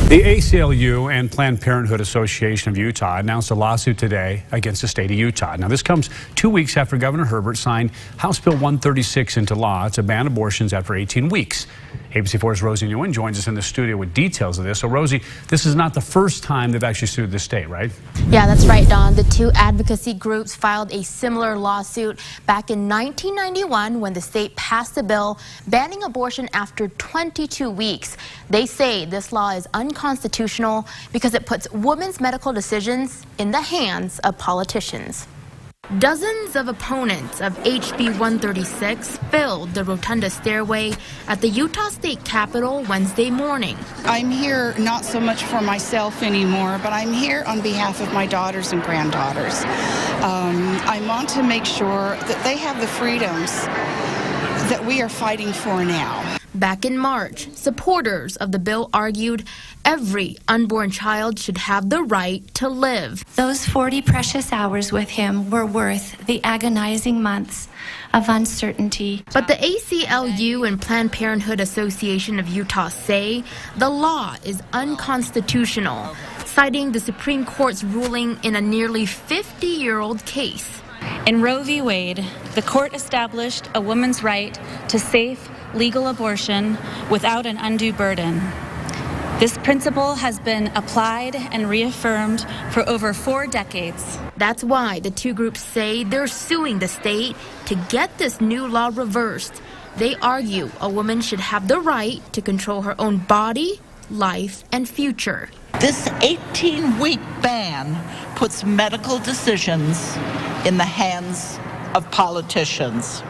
The ACLU and Planned Parenthood Association of Utah announced a lawsuit today against the state of Utah. Now, this comes 2 weeks after Governor Herbert signed House Bill 136 into law to ban abortions after 18 weeks. ABC4's Rosie Nguyen joins us in the studio with details of this. So, Rosie, this is not the first time they've actually sued the state, right? Yeah, that's right, Don. The two advocacy groups filed a similar lawsuit back in 1991 when the state passed a bill banning abortion after 22 weeks. They say this law is unconstitutional because it puts women's medical decisions in the hands of politicians. Dozens of opponents of HB 136 filled the rotunda stairway at the Utah State Capitol Wednesday morning. I'm here not so much for myself anymore, but I'm here on behalf of my daughters and granddaughters. I want to make sure that they have the freedoms that we are fighting for now. Back in March, supporters of the bill argued every unborn child should have the right to live. Those 40 precious hours with him were worth the agonizing months of uncertainty. But the ACLU and Planned Parenthood Association of Utah say the law is unconstitutional, citing the Supreme Court's ruling in a nearly 50-year-old case. In Roe v. Wade, the court established a woman's right to safe, legal abortion without an undue burden. This principle has been applied and reaffirmed for over 4 decades. That's why the two groups say they're suing the state to get this new law reversed. They argue a woman should have the right to control her own body, life, and future. This 18-week ban puts medical decisions in the hands of politicians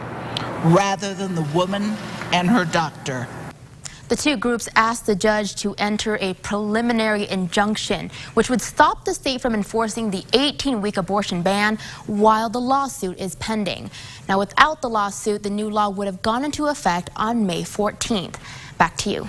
rather than the woman and her doctor. The two groups asked the judge to enter a preliminary injunction, which would stop the state from enforcing the 18-week abortion ban while the lawsuit is pending. Now, without the lawsuit, the new law would have gone into effect on May 14th. Back to you.